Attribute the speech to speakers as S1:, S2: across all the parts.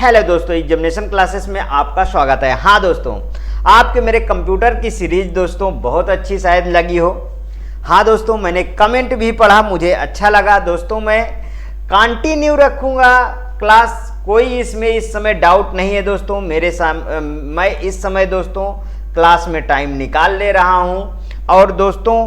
S1: Hello दोस्तों, examination classes में आपका स्वागत है। हाँ दोस्तों, आपके मेरे कंप्यूटर की सीरीज दोस्तों बहुत अच्छी शायद लगी हो। हाँ दोस्तों, मैंने कमेंट भी पढ़ा, मुझे अच्छा लगा। दोस्तों मैं कंटिन्यू रखूँगा क्लास, कोई इसमें इस समय डाउट नहीं है दोस्तों। मैं इस समय दोस्तों क्लास में टाइम निकाल ले रहा हूँ और दोस्तों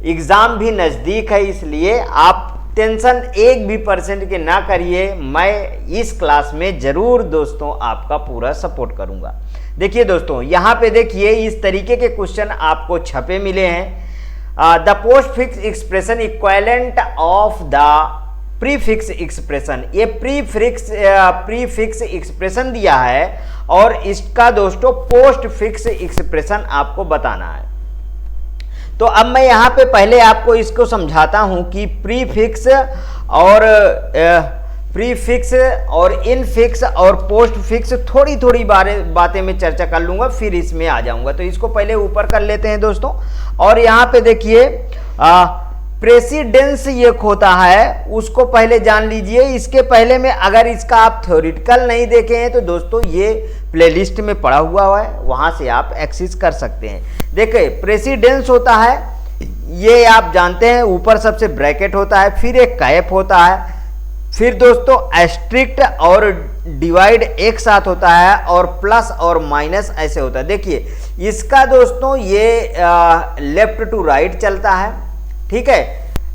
S1: एग्ज़ाम भी नज़दीक है, इसलिए आप टेंशन 1% के ना करिए। मैं इस क्लास में ज़रूर दोस्तों आपका पूरा सपोर्ट करूंगा। देखिए दोस्तों, यहाँ पे देखिए इस तरीके के क्वेश्चन आपको छपे मिले हैं। The post fix expression equivalent of the prefix expression. ये प्रीफिक्स एक्सप्रेशन दिया है और इसका दोस्तों पोस्ट फिक्स एक्सप्रेशन आपको बताना है। तो अब मैं यहाँ पे पहले आपको इसको समझाता हूँ कि प्रीफिक्स और इनफिक्स और पोस्ट फिक्स थोड़ी बातें में चर्चा कर लूँगा, फिर इसमें आ जाऊँगा। तो इसको पहले ऊपर कर लेते हैं दोस्तों। और यहाँ पे देखिए प्रेसिडेंस ये होता है, उसको पहले जान लीजिए। इसके पहले में अगर इसका आप थ्योरेटिकल नहीं देखे हैं तो दोस्तों ये प्लेलिस्ट में पड़ा हुआ है, वहां से आप एक्सेस कर सकते हैं। देखिए प्रेसिडेंस होता है, ये आप जानते हैं, ऊपर सबसे ब्रैकेट होता है, फिर एक कैप होता है, फिर दोस्तों एस्ट्रिक्ट और डिवाइड एक साथ होता है और प्लस और माइनस ऐसे होता है। देखिए इसका दोस्तों ये लेफ्ट टू राइट चलता है, ठीक है।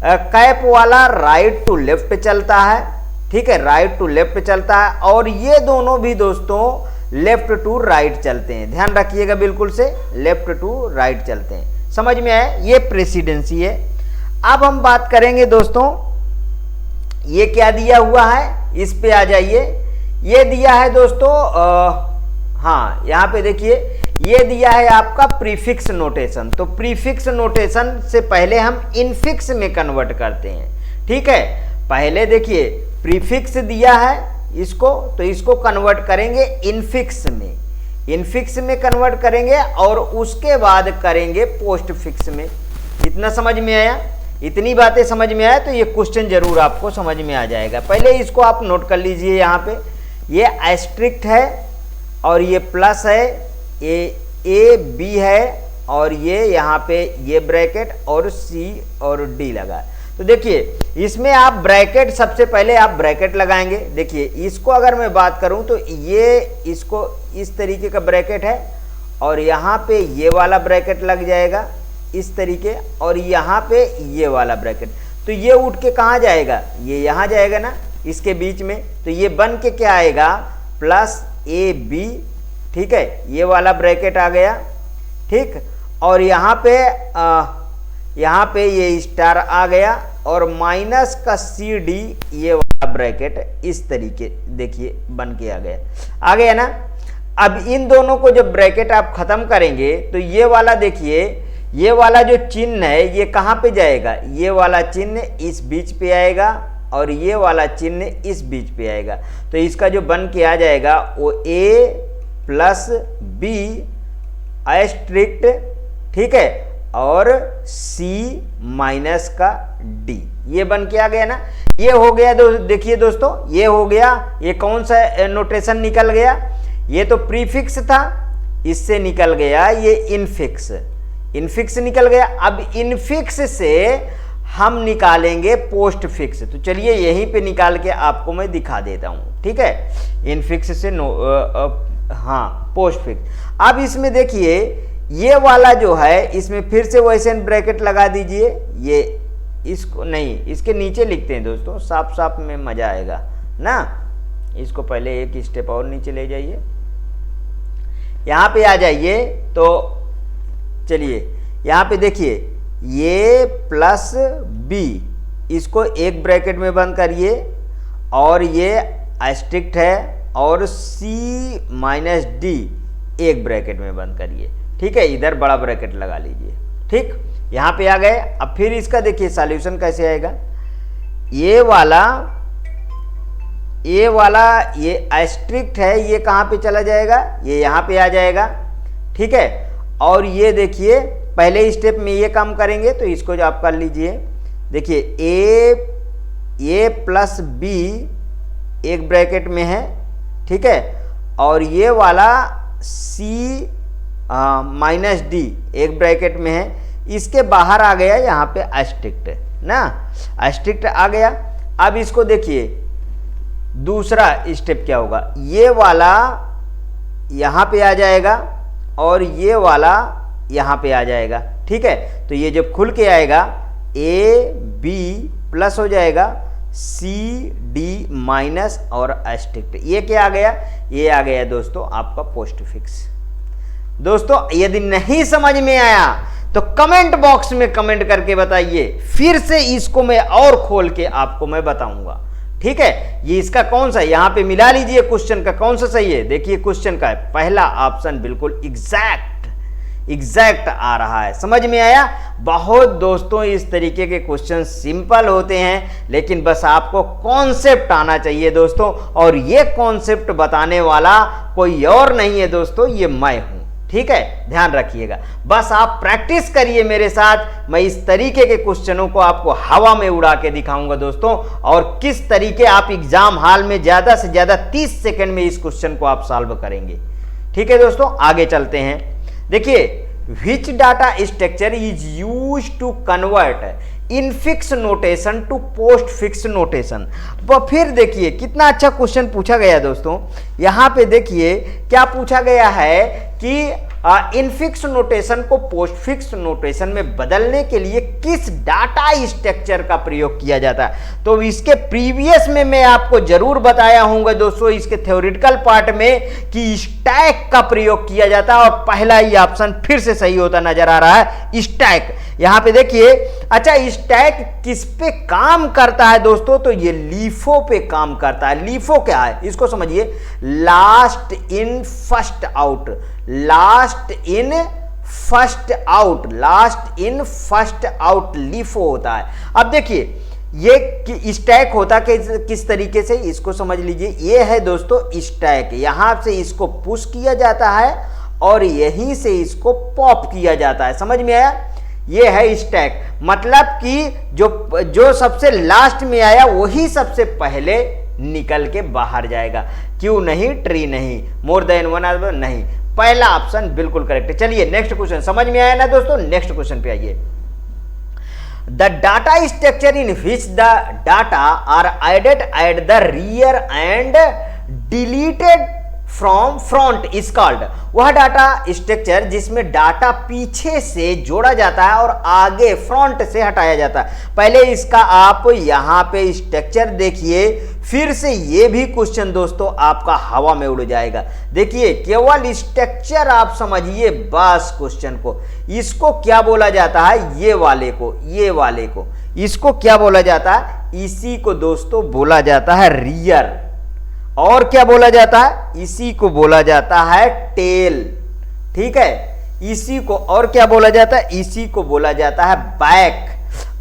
S1: कैप वाला राइट टू लेफ्ट चलता है, ठीक है, राइट टू लेफ्ट चलता है। और ये दोनों भी दोस्तों लेफ्ट टू राइट चलते हैं, ध्यान रखिएगा, बिल्कुल से लेफ्ट टू राइट चलते हैं। समझ में आया? ये प्रेसिडेंसी है। अब हम बात करेंगे दोस्तों, ये क्या दिया हुआ है, इस पे आ जाइए। ये दिया है दोस्तों हाँ, यहाँ पे देखिए ये दिया है आपका प्रीफिक्स नोटेशन। तो प्रीफिक्स नोटेशन से पहले हम इनफिक्स में कन्वर्ट करते हैं, ठीक है। पहले देखिए प्रीफिक्स दिया है इसको, तो इसको कन्वर्ट करेंगे इनफिक्स में, इनफिक्स में कन्वर्ट करेंगे और उसके बाद करेंगे पोस्ट फिक्स में। इतना समझ में आया? इतनी बातें समझ में आया तो ये क्वेश्चन जरूर आपको समझ में आ जाएगा। पहले इसको आप नोट कर लीजिए। यहाँ पे ये एस्ट्रिक्ट है और ये प्लस है, ए बी है और ये यहाँ पे ये ब्रैकेट और सी और डी लगा है। तो देखिए इसमें आप ब्रैकेट, सबसे पहले आप ब्रैकेट लगाएंगे। देखिए इसको अगर मैं बात करूं तो ये इसको इस तरीके का ब्रैकेट है और यहाँ पे ये वाला ब्रैकेट लग जाएगा इस तरीके, और यहाँ पे ये वाला ब्रैकेट। तो ये उठ के कहाँ जाएगा, ये यहाँ जाएगा ना, इसके बीच में। तो ये बन के क्या आएगा, प्लस ए बी, ठीक है, ये वाला ब्रैकेट आ गया, ठीक। और यहाँ पे ये स्टार आ गया और माइनस का सी डी, ये वाला ब्रैकेट इस तरीके देखिए बन के आ गया ना। अब इन दोनों को जब ब्रैकेट आप खत्म करेंगे तो ये वाला देखिए, ये वाला जो चिन्ह है ये कहाँ पे जाएगा, ये वाला चिन्ह इस बीच पे आएगा और ये वाला चिन्ह इस बीच पे आएगा। तो इसका जो बन के आ जाएगा वो ए प्लस बी एस्ट्रिक्ट, ठीक है, और सी माइनस का डी, ये बन के आ गया ना। ये हो गया देखिए दोस्तों, ये हो गया। ये कौन सा नोटेशन निकल गया, ये तो प्रीफिक्स था, इससे निकल गया ये इनफिक्स, इनफिक्स निकल गया। अब इनफिक्स से हम निकालेंगे पोस्ट फिक्स। तो चलिए यहीं पे निकाल के आपको मैं दिखा देता हूं, ठीक है। इनफिक्स से हाँ पोस्ट फिक्स। अब इसमें देखिए ये वाला जो है, इसमें फिर से वैसे ब्रैकेट लगा दीजिए। ये इसको नहीं, इसके नीचे लिखते हैं दोस्तों, साफ साफ में मजा आएगा ना। इसको पहले एक स्टेप और नीचे ले जाइए, यहाँ पे आ जाइए। तो चलिए यहाँ पे देखिए ये प्लस बी, इसको एक ब्रैकेट में बंद करिए और ये एस्ट्रिक्ट है और सी माइनस डी एक ब्रैकेट में बंद करिए, ठीक है। इधर बड़ा ब्रैकेट लगा लीजिए, ठीक। यहाँ पे आ गए। अब फिर इसका देखिए सॉल्यूशन कैसे आएगा। ये वाला ये एस्ट्रिक्ट है, ये कहाँ पे चला जाएगा, ये यहाँ पे आ जाएगा, ठीक है। और ये देखिए पहले स्टेप में ये काम करेंगे तो इसको जो आप कर लीजिए। देखिए ए प्लस बी एक ब्रैकेट में है, ठीक है, और ये वाला C माइनस डी एक ब्रैकेट में है, इसके बाहर आ गया यहाँ पे अस्ट्रिक्ट ना, अस्ट्रिक्ट आ गया। अब इसको देखिए दूसरा स्टेप क्या होगा, ये वाला यहाँ पे आ जाएगा और ये वाला यहाँ पे आ जाएगा, ठीक है। तो ये जब खुल के आएगा ए बी प्लस हो जाएगा सी डी माइनस और अस्ट्रिक्ट, ये क्या आ गया, ये आ गया दोस्तों आपका पोस्टफिक्स। दोस्तों यदि नहीं समझ में आया तो कमेंट बॉक्स में कमेंट करके बताइए, फिर से इसको मैं और खोल के आपको मैं बताऊंगा, ठीक है। ये इसका कौन सा, यहां पे मिला लीजिए क्वेश्चन का कौन सा सही है। देखिए क्वेश्चन का पहला ऑप्शन बिल्कुल एग्जैक्ट आ रहा है, समझ में आया। बहुत दोस्तों इस तरीके के क्वेश्चन सिंपल होते हैं, लेकिन बस आपको कॉन्सेप्ट आना चाहिए दोस्तों, और ये कॉन्सेप्ट बताने वाला कोई और नहीं है दोस्तों, ये मैं हूं, ठीक है, ध्यान रखिएगा। बस आप प्रैक्टिस करिए मेरे साथ, मैं इस तरीके के क्वेश्चनों को आपको हवा में उड़ा के दिखाऊंगा दोस्तों, और किस तरीके आप एग्जाम हॉल में ज्यादा से ज्यादा 30 सेकंड में इस क्वेश्चन को आप सॉल्व करेंगे, ठीक है दोस्तों। आगे चलते हैं, देखिए which data structure is use to convert infix notation to postfix notation. तो फिर देखिए कितना अच्छा क्वेश्चन पूछा गया दोस्तों, यहां पे देखिए क्या पूछा गया है कि इनफिक्स नोटेशन को पोस्ट फिक्स नोटेशन में बदलने के लिए किस डाटा स्ट्रक्चर का प्रयोग किया जाता है। तो इसके प्रीवियस में मैं आपको जरूर बताया होऊंगा दोस्तों, इसके थ्योरेटिकल पार्ट में, कि स्टैक का प्रयोग किया जाता है, और पहला ही ऑप्शन फिर से सही होता नजर आ रहा है, स्टैक। यहां पे देखिए, अच्छा स्टैक किस पे काम करता है दोस्तों, तो ये लीफो पे काम करता है। लीफो क्या है इसको समझिए, last in first out, last in first out LIFO होता है। अब देखिए ये स्टैक होता किस तरीके से, इसको समझ लीजिए। ये है दोस्तों स्टैक, यहां से इसको पुश किया जाता है और यहीं से इसको पॉप किया जाता है, समझ में आया। ये है स्टैक, मतलब कि जो सबसे लास्ट में आया वही सबसे पहले निकल के बाहर जाएगा। क्यों नहीं, ट्री नहीं, मोर देन वन नहीं, पहला ऑप्शन बिल्कुल करेक्ट है। चलिए नेक्स्ट क्वेश्चन, समझ में आया ना दोस्तों, नेक्स्ट क्वेश्चन पे आइए। The data structure in which the data are added at the rear end deleted from front is called. वह डाटा स्ट्रक्चर जिसमें डाटा पीछे से जोड़ा जाता है और आगे फ्रंट से हटाया जाता है। पहले इसका आप यहां पे स्ट्रक्चर देखिए, फिर से ये भी क्वेश्चन दोस्तों आपका हवा में उड़ जाएगा। देखिए केवल स्ट्रक्चर आप समझिए बस क्वेश्चन को। इसको क्या बोला जाता है, ये वाले को इसको क्या बोला जाता है, इसी को दोस्तों बोला जाता है रियर, और क्या बोला जाता है, इसी को बोला जाता है टेल, ठीक है। इसी को और क्या बोला जाता है, इसी को बोला जाता है बैक,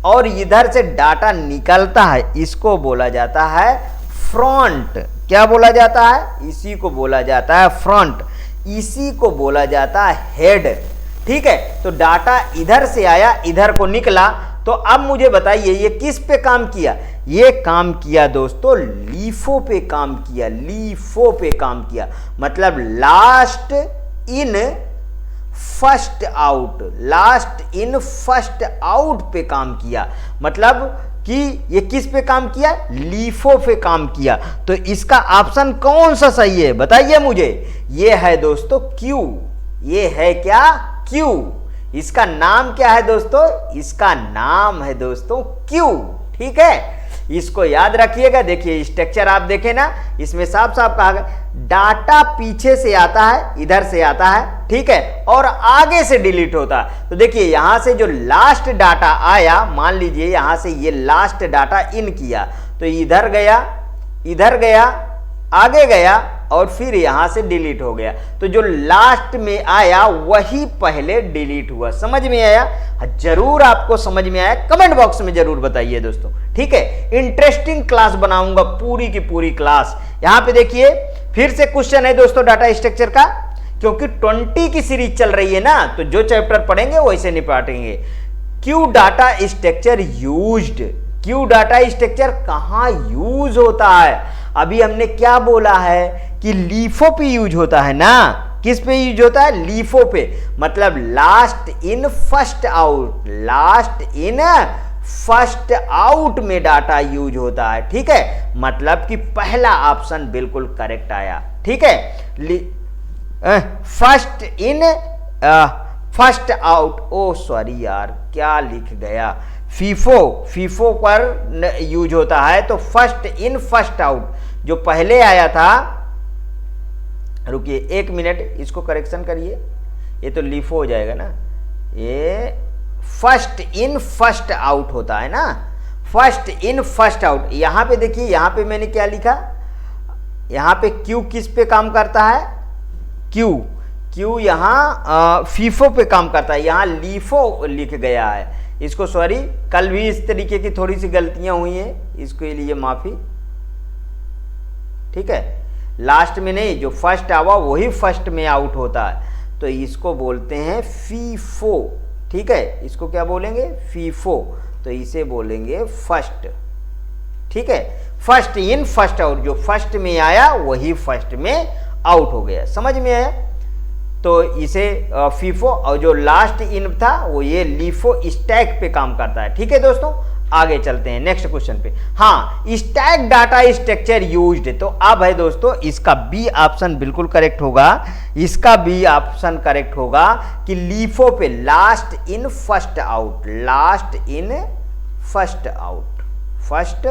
S1: और इधर से डाटा निकलता है इसको बोला जाता है फ्रंट। क्या बोला जाता है, इसी को बोला जाता है फ्रंट, इसी को बोला जाता है हेड, ठीक है। तो डाटा इधर से आया, इधर को निकला, तो अब मुझे बताइए ये किस पे काम किया, ये काम किया दोस्तों लीफो पे काम किया, लीफो पे काम किया, मतलब last in first out, last in first out पे काम किया, मतलब कि ये किस पे काम किया, लीफो पे काम किया। तो इसका ऑप्शन कौन सा सही है बताइए मुझे। ये है दोस्तों क्यू, ये है क्या, क्यू। इसका नाम क्या है दोस्तों, इसका नाम है दोस्तों क्यू, ठीक है। इसको याद रखिएगा। देखिए स्ट्रक्चर आप देखें ना, इसमें साफ साफ कहा गया डाटा पीछे से आता है, इधर से आता है, ठीक है, और आगे से डिलीट होता है। तो देखिए यहां से जो लास्ट डाटा आया, मान लीजिए यहां से ये लास्ट डाटा इन किया, तो इधर गया, इधर गया, आगे गया, और फिर यहां से डिलीट हो गया। तो जो लास्ट में आया वही पहले डिलीट हुआ। समझ में आया, जरूर आपको समझ में आया, कमेंट बॉक्स में जरूर बताइए दोस्तों, ठीक है। इंटरेस्टिंग क्लास बनाऊंगा, पूरी की पूरी क्लास। यहां पे देखिए फिर से क्वेश्चन है दोस्तों डाटा स्ट्रक्चर का, क्योंकि 20 की सीरीज चल रही है ना, तो जो चैप्टर पढ़ेंगे वैसे निपटाएंगे। Queue data structure used, queue data structure कहां यूज होता है। अभी हमने क्या बोला है कि लीफो पे यूज होता है ना, किस पे यूज होता है, लीफो पे, मतलब last in first out, last in first out में डाटा यूज होता है, ठीक है, मतलब कि पहला ऑप्शन बिल्कुल करेक्ट आया, ठीक है, first in first out, oh sorry यार क्या लिख गया, फीफो, फीफो पर यूज होता है, तो फर्स्ट इन फर्स्ट आउट जो पहले आया था, रुकिए 1 मिनट इसको करेक्शन करिए, ये तो लीफो हो जाएगा ना, ये फर्स्ट इन फर्स्ट आउट होता है ना, फर्स्ट इन फर्स्ट आउट। यहां पे देखिए, यहां पे मैंने क्या लिखा, यहां पे क्यू किस पे काम करता है, क्यू, क्यू यहां फीफो पे काम करता है, यहां लीफो लिख गया है, इसको सॉरी, कल भी इस तरीके की थोड़ी सी गलतियां हुई हैं, इसके लिए माफी, ठीक है, लास्ट में नहीं, जो फर्स्ट आवा वही फर्स्ट में आउट होता है, तो इसको बोलते हैं फीफो, ठीक है, इसको क्या बोलेंगे, फीफो, तो इसे बोलेंगे फर्स्ट, ठीक है, फर्स्ट इन फर्स्ट आउट, जो फर्स्ट में आया वही फर्स्ट में आउट हो गया, समझ में आया, तो इसे फीफो, और जो लास्ट इन था वो ये लीफो स्टैक पे काम करता है, ठीक है दोस्तों। आगे चलते हैं नेक्स्ट क्वेश्चन पे। हाँ, स्टैक डाटा स्ट्रक्चर यूज्ड, तो अब है दोस्तों इसका बी ऑप्शन बिल्कुल करेक्ट होगा, इसका बी ऑप्शन करेक्ट होगा कि लीफो पे last in first out, last in first out, first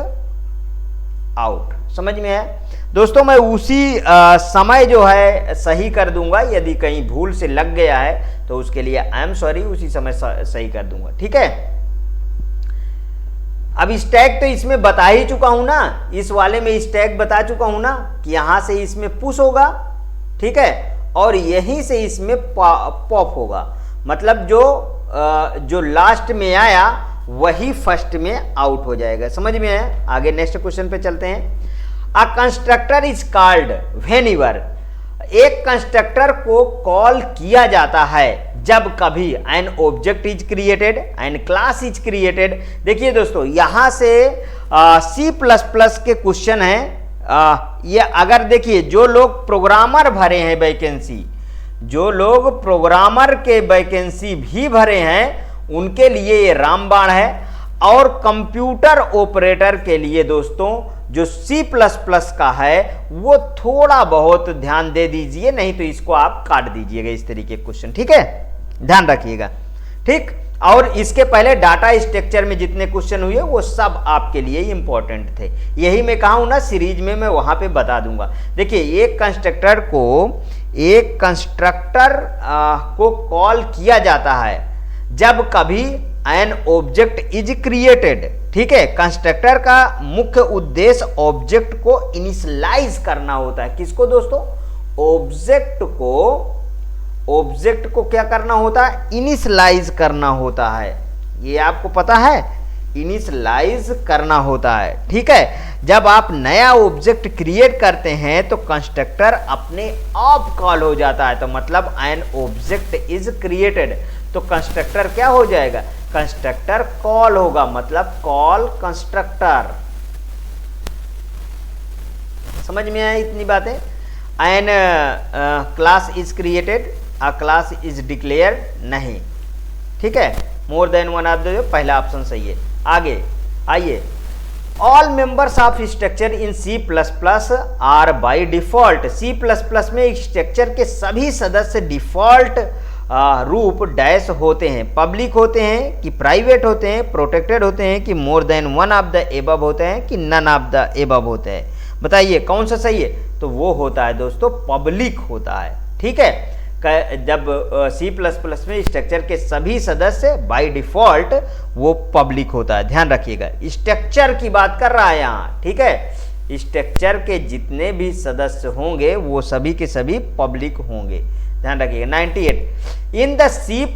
S1: out, समझ में है दोस्तों। मैं उसी समय जो है सही कर दूंगा, यदि कहीं भूल से लग गया है तो उसके लिए आई एम सॉरी, उसी समय सही कर दूंगा, ठीक है। अब स्टैक तो इसमें बता ही चुका हूं ना, इस वाले में स्टैक बता चुका हूं ना कि यहां से इसमें पुश होगा, ठीक है, और यहीं से इसमें पॉप होगा, मतलब जो लास्ट में आया वही फर्स्ट में आउट हो जाएगा, समझ में आया। आगे नेक्स्ट क्वेश्चन पे चलते हैं। A constructor is called whenever, एक कंस्ट्रक्टर को कॉल किया जाता है जब कभी an object is created, an class is created. देखिए दोस्तों, यहां से C++ के क्वेश्चन हैं, ये अगर देखिए जो लोग प्रोग्रामर भरे हैं वैकेंसी, जो लोग प्रोग्रामर के वैकेंसी भी भरे हैं उनके लिए ये रामबाण है, और कंप्यूटर ऑपरेटर के लिए दोस्तों जो C++ का है वो थोड़ा बहुत ध्यान दे दीजिए, नहीं तो इसको आप काट दीजिएगा इस तरीके के क्वेश्चन, ठीक है, ध्यान रखिएगा, ठीक। और इसके पहले डाटा स्ट्रक्चर में जितने क्वेश्चन हुए वो सब आपके लिए इंपॉर्टेंट थे, यही मैं कहा हूं ना सीरीज में, मैं वहां पे बता दूंगा। देखिए, एक कंस्ट्रक्टर को कॉल किया जाता है जब कभी एन ऑब्जेक्ट इज क्रिएटेड, ठीक है। कंस्ट्रक्टर का मुख्य उद्देश्य ऑब्जेक्ट को इनिशियलाइज करना होता है, किसको दोस्तों, ऑब्जेक्ट को क्या करना होता है, इनिशियलाइज करना होता है, ये आपको पता है, इनिशियलाइज करना होता है, ठीक है। जब आप नया ऑब्जेक्ट क्रिएट करते हैं तो कंस्ट्रक्टर अपने आप कॉल हो जाता है, तो मतलब एन ऑब्जेक्ट इज क्रिएटेड, तो कंस्ट्रक्टर क्या हो जाएगा, कंस्ट्रक्टर कॉल होगा, मतलब कॉल कंस्ट्रक्टर, समझ में आया इतनी बातें। An class is created, a class is declared नहीं, ठीक है, more than one of the, पहला ऑप्शन सही है। आगे आइए, all members of structure in C++ are by default, C++ में स्ट्रक्चर के सभी सदस्य डिफॉल्ट रूप डैश होते हैं, पब्लिक होते हैं कि प्राइवेट होते हैं, प्रोटेक्टेड होते हैं कि मोर than one of the above होते हैं कि नन ऑफ द एबव होते हैं, बताइए कौन सा सही है, तो वो होता है दोस्तों पब्लिक होता है, ठीक है। जब C++ में स्ट्रक्चर के सभी सदस्य बाय डिफॉल्ट वो पब्लिक होता है, ध्यान रखिएगा, स्ट्रक्चर की बात कर रहा है यहाँ, ठीक है, स्ट्रक्चर के जितने भी सदस्य होंगे वो सभी के सभी पब्लिक होंगे, ध्यान रखिएगा। 98 in the C++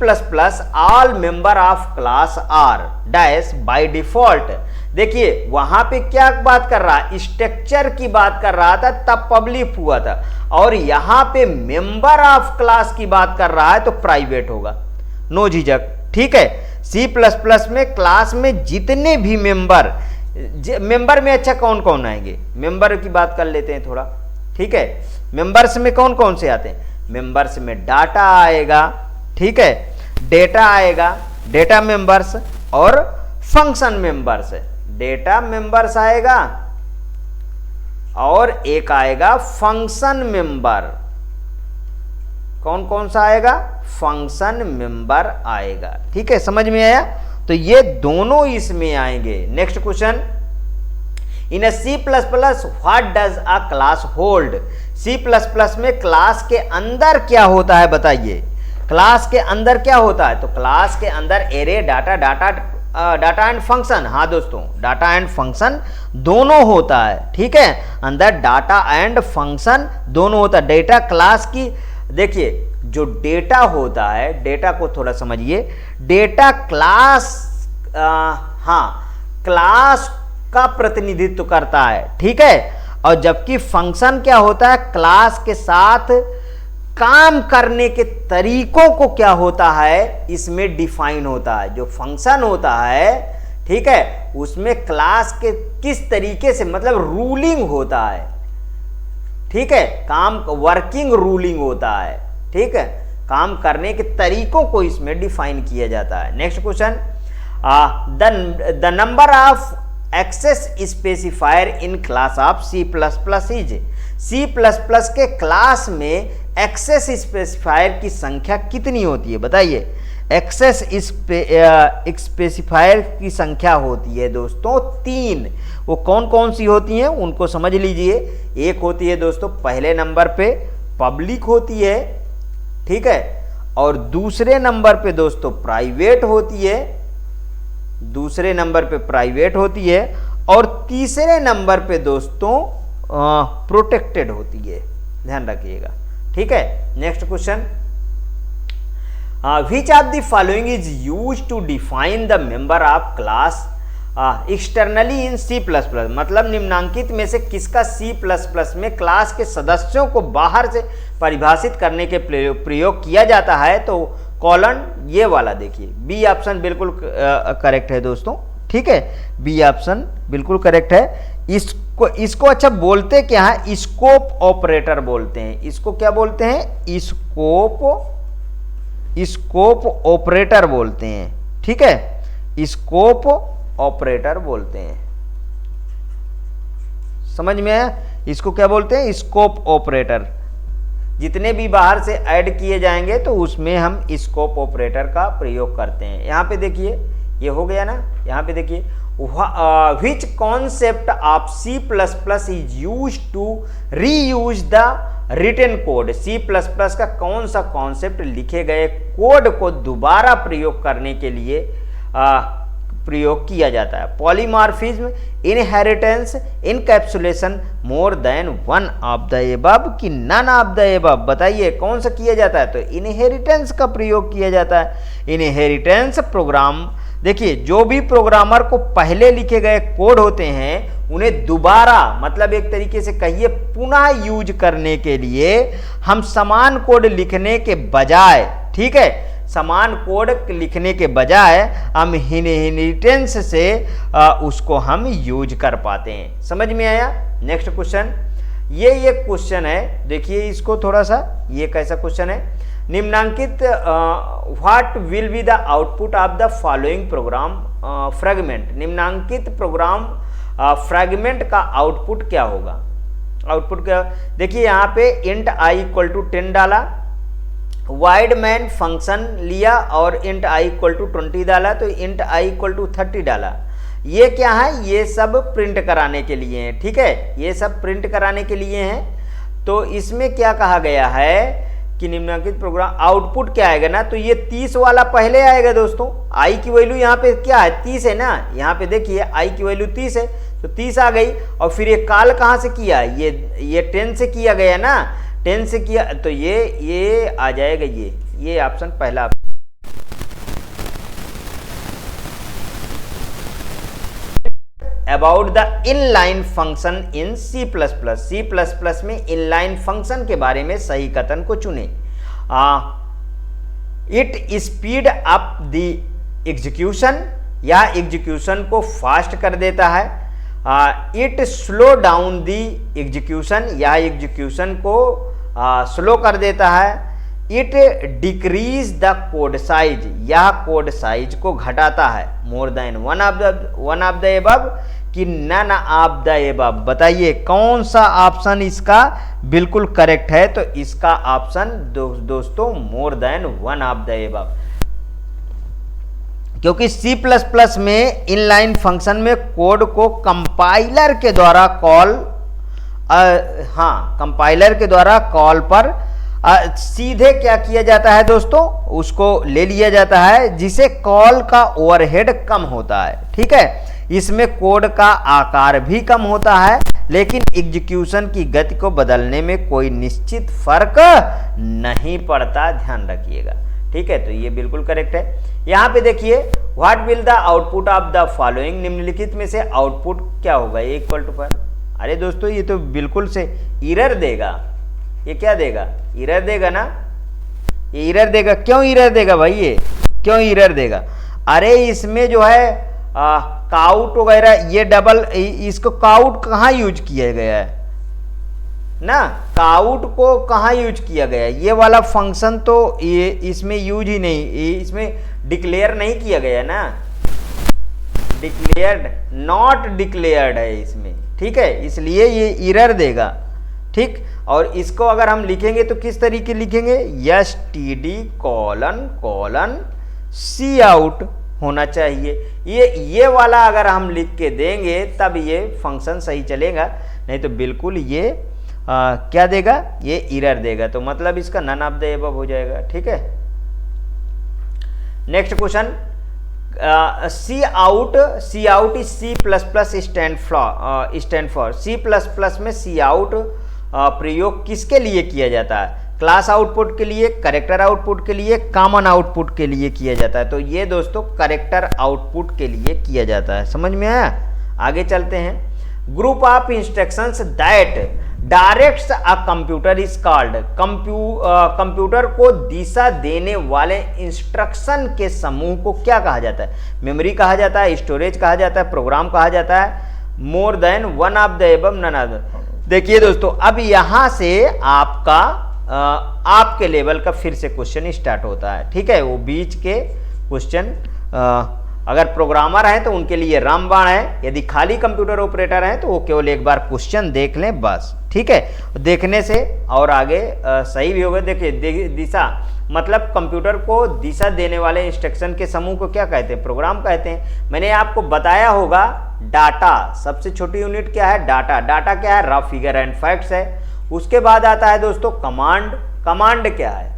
S1: all member of class are dash by default, देखिए वहां पे क्या बात कर रहा है, स्ट्रक्चर की बात कर रहा था तब पब्लिक हुआ था, और यहां पे मेंबर ऑफ क्लास की बात कर रहा है तो प्राइवेट होगा, नो झिझक, ठीक है। C++ में क्लास में जितने भी मेंबर मेंबर में अच्छा कौन कौन आएंगे, मेंबर की बात कर लेते हैं थोड़ा, ठीक है। मेंबर्स में कौन कौन से आते हैं, मेंबर्स में डाटा आएगा, ठीक है, डेटा आएगा, डेटा मेंबर्स और फंक्शन मेंबर्स। डेटा मेंबर्स आएगा और एक आएगा फंक्शन मेंबर। कौन कौन सा आएगा, फंक्शन मेंबर आएगा, ठीक है, समझ में आया। तो ये दोनों इसमें आएंगे। Next question, in C++ what does a class hold. C++ में क्लास के अंदर क्या होता है बताइए, क्लास के अंदर क्या होता है। तो क्लास के अंदर एरे, डाटा एंड फंक्शन, हाँ दोस्तों, डाटा एंड फंक्शन दोनों होता है, ठीक है। अंदर डाटा एंड फंक्शन दोनों होता है। डेटा क्लास की, देखिए जो डेटा होता है, डेटा को थोड़ा समझिए, डेटा क्लास, क्लास का प्रतिनिधित्व करता है, ठीक है। और जबकि फंक्शन क्या होता है, क्लास के साथ काम करने के तरीकों को क्या होता है, इसमें डिफाइन होता है। जो फंक्शन होता है, ठीक है, उसमें क्लास के किस तरीके से, मतलब रूलिंग होता है, ठीक है, काम वर्किंग रूलिंग होता है, ठीक है, काम करने के तरीकों को इसमें डिफाइन किया जाता है। Next question, the number of access specifier in class of C++ is. C++ के क्लास में एक्सेस स्पेसिफायर की संख्या कितनी होती है बताइए। एक्सेस स्पेसिफायर की संख्या होती है दोस्तों 3। वो कौन कौन सी होती हैं उनको समझ लीजिए। एक होती है दोस्तों पहले नंबर पे पब्लिक होती है, ठीक है, और दूसरे नंबर पे दोस्तों प्राइवेट होती है, दूसरे नंबर पे प्राइवेट होती है, और तीसरे नंबर पे दोस्तों प्रोटेक्टेड होती है, ध्यान रखिएगा, ठीक है। Next question, which of the following is used to define the member of class externally in C++। मतलब निम्नांकित में से किसका C++ में क्लास के सदस्यों को बाहर से परिभाषित करने के प्रयोग किया जाता है। तो कॉलन ये वाला देखिए, बी ऑप्शन बिल्कुल करेक्ट है दोस्तों, ठीक है, बी ऑप्शन बिल्कुल करेक्ट है। इसको अच्छा बोलते क्या है, स्कोप ऑपरेटर बोलते हैं। इसको क्या बोलते हैं, स्कोप ऑपरेटर बोलते हैं, ठीक है, स्कोप ऑपरेटर बोलते हैं, समझ में आया। इसको क्या बोलते हैं, स्कोप ऑपरेटर। जितने भी बाहर से ऐड किए जाएंगे तो उसमें हम स्कोप ऑपरेटर का प्रयोग करते हैं। यहां पे देखिए, ये हो गया ना, यहां पे देखिए, which concept of C++ is used to reuse the written code। C++ का कौन सा कॉन्सेप्ट लिखे गए कोड को दोबारा प्रयोग करने के लिए प्रयोग किया जाता है। Polymorphism, inheritance, encapsulation, more than one of the above कि नन ऑफ द एबव। बताइए कौन सा किया जाता है, तो इनहेरिटेंस का प्रयोग किया जाता है। इनहेरिटेंस प्रोग्राम, देखिए जो भी प्रोग्रामर को पहले लिखे गए कोड होते हैं उन्हें दोबारा, मतलब एक तरीके से कहिए पुनः यूज करने के लिए हम समान कोड लिखने के बजाय, ठीक है, समान कोड लिखने के बजाय हम इनहेरिटेंस से उसको हम यूज कर पाते हैं। समझ में आया। नेक्स्ट क्वेश्चन, ये क्वेश्चन है, देखिए इसको थोड़ा सा, ये कैसा क्वेश्चन है, निम्नांकित what will be the output of the following programme fragment. निम्नांकित प्रोग्राम फ्रेगमेंट का आउटपुट क्या होगा। आउटपुट क्या, देखिए यहाँ पे इंट i इक्वल टू 10 डाला, वाइड मैन फंक्शन लिया और इंट i इक्वल टू 20 डाला, तो इंट i इक्वल टू 30 डाला। ये क्या है, ये सब प्रिंट कराने के लिए हैं, ठीक है, ये सब प्रिंट कराने के लिए हैं। तो इसमें क्या कहा गया है कि निम्नलिखित प्रोग्राम आउटपुट क्या आएगा ना, तो ये 30 वाला पहले आएगा दोस्तों। i की वैल्यू यहाँ पे क्या है, 30 है ना, यहाँ पे देखिए i की वैल्यू 30 है, तो 30 आ गई। और फिर ये कॉल कहाँ से किया, ये 10 से किया गया ना, 10 से किया, तो ये आ जाएगा, ये ऑप्शन पहला। About the inline function in C++। में इनलाइन फंक्शन के बारे में सही कथन को चुने। It speed up the execution, या एग्जीक्यूशन को फास्ट कर देता है। It slow down the execution, यह एग्जीक्यूशन को स्लो कर देता है। It decrease the code size, यह कोड साइज को घटाता है। More than one of the above कि नन ऑफ द एबव। बताइए कौन सा ऑप्शन इसका बिल्कुल करेक्ट है? तो इसका ऑप्शन दोस्तों मोर than one of the above, क्योंकि C++ में इनलाइन फंक्शन में कोड को कंपाइलर के द्वारा कंपाइलर के द्वारा कॉल पर सीधे क्या किया जाता है दोस्तों, उसको ले लिया जाता है, जिसे कॉल का ओवरहेड कम होता है। ठीक है, इसमें कोड का आकार भी कम होता है, लेकिन एग्जीक्यूशन की गति को बदलने में कोई निश्चित फर्क नहीं पड़ता, ध्यान रखिएगा। ठीक है, तो ये बिल्कुल करेक्ट है। यहां पे देखिए, what will the output of the following, निम्नलिखित में से आउटपुट क्या होगा, इक्वल टू पर। अरे दोस्तों ये तो बिल्कुल से एरर देगा, ये क्या देगा, एरर देगा ना, ये एरर देगा। क्यों एरर देगा भाई, ये क्यों एरर देगा? अरे इसमें जो है काउट वगैरह, ये डबल, इसको काउट कहाँ यूज किया गया है ना, काउट को कहाँ यूज किया गया है? ये वाला फंक्शन तो ये इसमें यूज ही नहीं, इसमें डिक्लेयर नहीं किया गया ना, डिक्लेयर्ड नॉट डिक्लेयर्ड है इसमें। ठीक है, इसलिए ये एरर देगा। ठीक, और इसको अगर हम लिखेंगे तो किस तरीके लिखेंगे, std : C out होना चाहिए। ये वाला अगर हम लिख के देंगे तब ये फंक्शन सही चलेगा, नहीं तो बिल्कुल ये क्या देगा, ये एरर देगा। तो मतलब इसका नन ऑफ द एबव हो जाएगा। ठीक है, next question, C out is C++ stand for. C++ में C out प्रयोग किसके लिए किया जाता है? क्लास आउटपुट के लिए, कैरेक्टर आउटपुट के लिए, कॉमन आउटपुट के लिए किया जाता है। तो ये दोस्तों कैरेक्टर आउटपुट के लिए किया जाता है। समझ में आया? आगे चलते हैं। Group of instructions that directs a computer is called, computer को दिशा देने वाले इंस्ट्रक्शन के समूह को क्या कहा जाता है? मेमोरी कहा जाता है, स्टोरेज कहा जाता है, प्रोग्राम कहा जाता है, more than one of the above, none of the. देखिए दोस्तों, अब यहां से आपका आपके लेवल का फिर से क्वेश्चन स्टार्ट होता है। ठीक है, वो बीच के क्वेश्चन, अगर प्रोग्रामर है तो उनके लिए रामबाण है, यदि खाली कंप्यूटर ऑपरेटर है तो वो केवल एक बार क्वेश्चन देख लें बस। ठीक है, देखने से और आगे सही भी होगा। देखिए, दिशा मतलब कंप्यूटर को दिशा देने वाले इंस्ट्रक्शन के समूह को क्या कहते हैं? प्रोग्राम कहते हैं। मैंने आपको बताया होगा डाटा, सबसे छोटी यूनिट क्या है? डाटा। डाटा क्या है? रॉ फिगर एंड फैक्ट्स है। उसके बाद आता है दोस्तों कमांड। कमांड क्या है?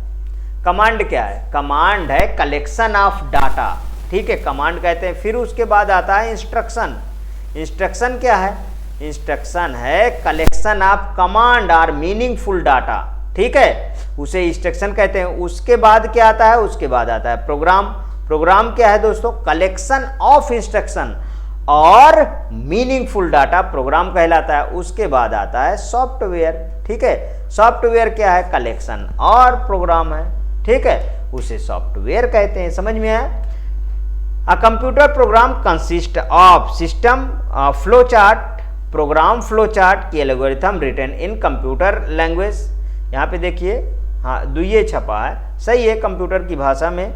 S1: कमांड क्या है? कमांड है कलेक्शन ऑफ डाटा। ठीक है, कमांड कहते हैं। फिर उसके बाद आता है इंस्ट्रक्शन। इंस्ट्रक्शन क्या है? इंस्ट्रक्शन है कलेक्शन ऑफ कमांड और मीनिंगफुल डाटा। ठीक है, उसे इंस्ट्रक्शन कहते हैं। उसके बाद क्या आता है? उसके बाद आता है प्रोग्राम। प्रोग्राम क्या है दोस्तों? कलेक्शन ऑफ इंस्ट्रक्शन और मीनिंगफुल डाटा प्रोग्राम कहलाता है। उसके बाद आता है सॉफ्टवेयर। ठीक है, सॉफ्टवेयर क्या है? कलेक्शन और प्रोग्राम है। ठीक है, उसे सॉफ्टवेयर कहते हैं। समझ में आया? A computer program consists of system flow chart, program flow chart की algorithm written in computer language. यहाँ पे देखिए, हाँ दुइये छपा है, सही है, कंप्यूटर की भाषा में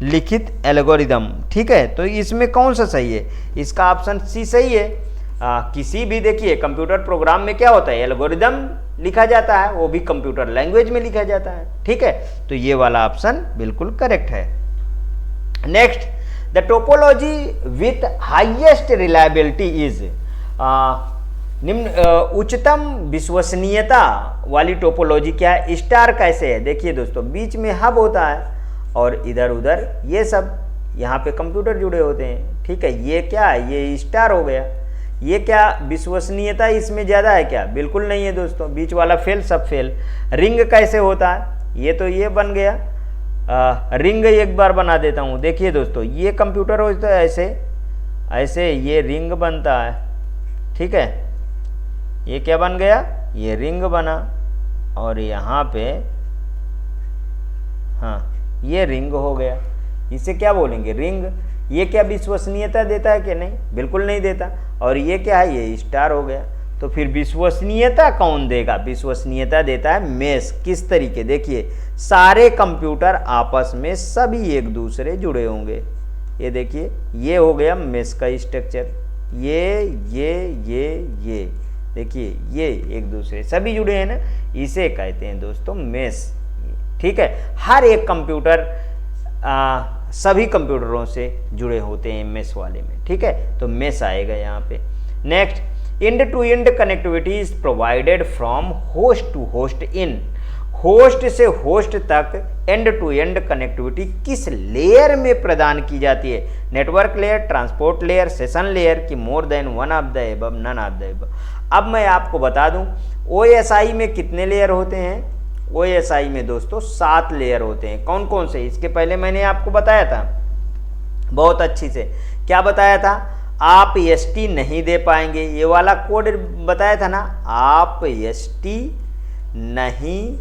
S1: लिखित एल्गोरिदम। ठीक है, तो इसमें कौन सा सही है? इसका ऑप्शन सी सही है। किसी भी देखिए कंप्यूटर प्रोग्राम में क्या होता है? एल्गोरिदम लिखा जाता है, वो भी कंप्यूटर लैंग्वेज में लिखा जाता है। ठीक है, तो ये वाला ऑप्शन बिल्कुल करेक्ट है। Next, the topology with highest reliability is, निम्न उच्चतम विश्वसनीयता वाली टोपोलॉजी क्या है? स्टार कैसे है? देखिए दोस्तों, बीच में हब होता है और इधर उधर ये सब यहाँ पे कंप्यूटर जुड़े होते हैं। ठीक है, ये क्या है? ये स्टार हो गया। ये क्या विश्वसनीयता इसमें ज़्यादा है क्या? बिल्कुल नहीं है दोस्तों, बीच वाला फेल, सब फेल। रिंग कैसे होता है? ये तो ये बन गया। रिंग एक बार बना देता हूँ। देखिए दोस्तों, ये कंप्यूटर होता है ऐसे ऐसे, ये रिंग बनता है। ठीक है, ये क्या बन गया? ये रिंग बना, और यहाँ पे हाँ ये रिंग हो गया। इसे क्या बोलेंगे? रिंग। ये क्या विश्वसनीयता देता है कि नहीं? बिल्कुल नहीं देता। और ये क्या है? ये स्टार हो गया। तो फिर विश्वसनीयता कौन देगा? विश्वसनीयता देता है मेश। किस तरीके? देखिए, सारे कंप्यूटर आपस में सभी एक दूसरे जुड़े होंगे। ये देखिए, ये हो गया मेश का स्ट्रक्चर। ये देखिए, ये एक दूसरे सभी जुड़े हैं ना, इसे कहते हैं दोस्तों मेश। ठीक है, हर एक कंप्यूटर सभी कंप्यूटरों से जुड़े होते हैं मेश वाले में। ठीक है, तो मेश आएगा यहाँ पे। Next, end to end connectivity is provided from host to host in. Host से होस्ट तक एंड टू एंड कनेक्टिविटी किस लेयर में प्रदान की जाती है? Network layer, transport layer, session layer की more than one of the above, none of the above. अब मैं आपको बता दूं, OSI में कितने लेयर होते हैं? OSI में दोस्तों 7 लेयर होते हैं। कौन कौन से? इसके पहले मैंने आपको बताया था बहुत अच्छी से। क्या बताया था? आप ST नहीं दे पाएंगे। ये वाला कोड बताया था ना, आप ST नहीं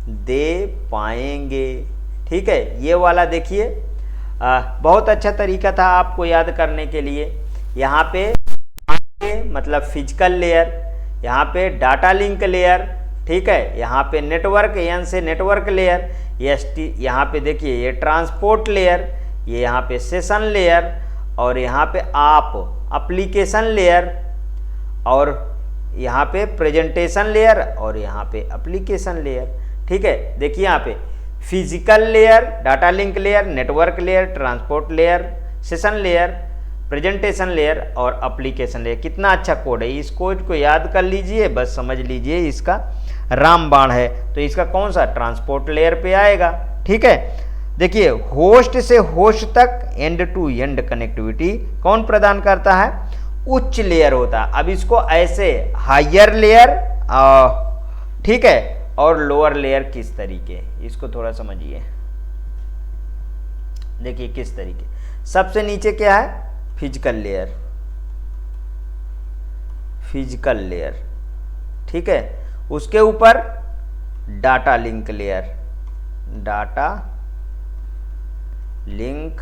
S1: दे पाएंगे। ठीक है, ये वाला देखिए, बहुत अच्छा तरीका था आपको याद करने के लिए। यहाँ पे मतलब फिजिकल लेयर, यहाँ पे डाटा लिंक लेयर, ठीक है, यहाँ पे नेटवर्क, N से नेटवर्क लेयर, ST, यहाँ पे देखिए ये ट्रांसपोर्ट लेयर, ये यहाँ पे सेशन लेयर, और यहाँ पे आप एप्लीकेशन लेयर, और यहाँ पे प्रेजेंटेशन लेयर, और यहाँ पे एप्लीकेशन लेयर। ठीक है, देखिए यहाँ पे physical layer, data link layer, network layer, transport layer, session layer, presentation layer और एप्लीकेशन लेयर। कितना अच्छा कोड है, इस कोड को याद कर लीजिए, बस समझ लीजिए इसका रामबाण है। तो इसका कौन सा? ट्रांसपोर्ट लेयर पे आएगा। ठीक है, देखिए, होस्ट से होस्ट तक एंड टू एंड कनेक्टिविटी कौन प्रदान करता है? उच्च लेयर होता है। अब इसको ऐसे हायर लेयर, ठीक है, और लोअर लेयर किस तरीके, इसको थोड़ा समझिए। देखिए किस तरीके, सबसे नीचे क्या है? फिजिकल लेयर, फिजिकल लेयर, ठीक है, उसके ऊपर data link layer, data link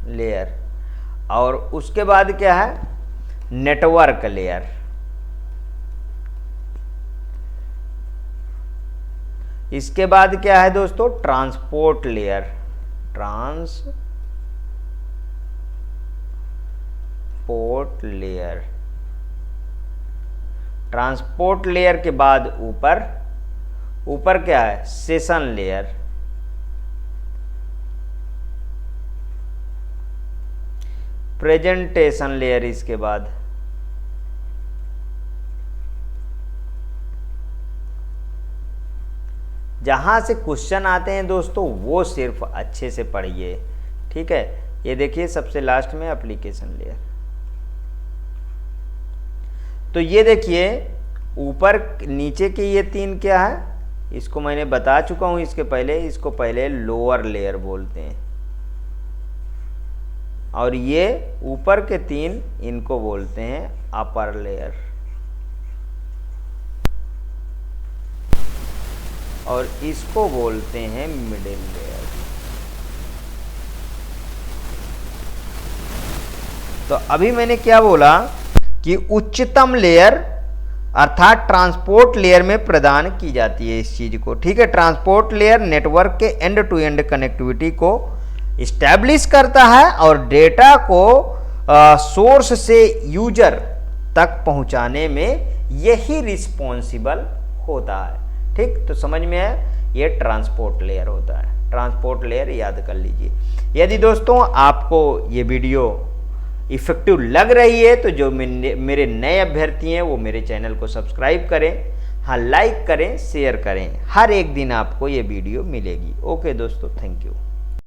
S1: layer, और उसके बाद क्या है? Network layer. इसके बाद क्या है दोस्तों? Transport layer, transport layer. Transport layer के बाद ऊपर क्या है? Session layer, presentation layer. इसके बाद जहां से क्वेश्चन आते हैं दोस्तों वो सिर्फ अच्छे से पढ़िए। ठीक है, ये देखिए सबसे लास्ट में एप्लीकेशन लेयर। तो ये देखिए ऊपर नीचे के ये 3 क्या है? इसको मैंने बता चुका हूं इसके पहले, इसको पहले लोअर लेयर बोलते हैं, और ये ऊपर के 3 इनको बोलते हैं अपर लेयर, और इसको बोलते हैं मिडिल लेयर। तो अभी मैंने क्या बोला कि उच्चतम लेयर अर्थात ट्रांसपोर्ट लेयर में प्रदान की जाती है इस चीज को। ठीक है, ट्रांसपोर्ट लेयर नेटवर्क के एंड टू एंड कनेक्टिविटी को इस्टेब्लिश करता है और डेटा को सोर्स से यूजर तक पहुंचाने में यही रिस्पॉन्सिबल होता है। ठीक, तो समझ में आया, ये ट्रांसपोर्ट लेयर होता है। ट्रांसपोर्ट लेयर याद कर लीजिए। यदि दोस्तों आपको ये वीडियो इफेक्टिव लग रही है तो जो मेरे नए अभ्यर्थी हैं वो मेरे चैनल को सब्सक्राइब करें, हाँ लाइक करें, शेयर करें। हर एक दिन आपको ये वीडियो मिलेगी। ओके दोस्तों, थैंक यू।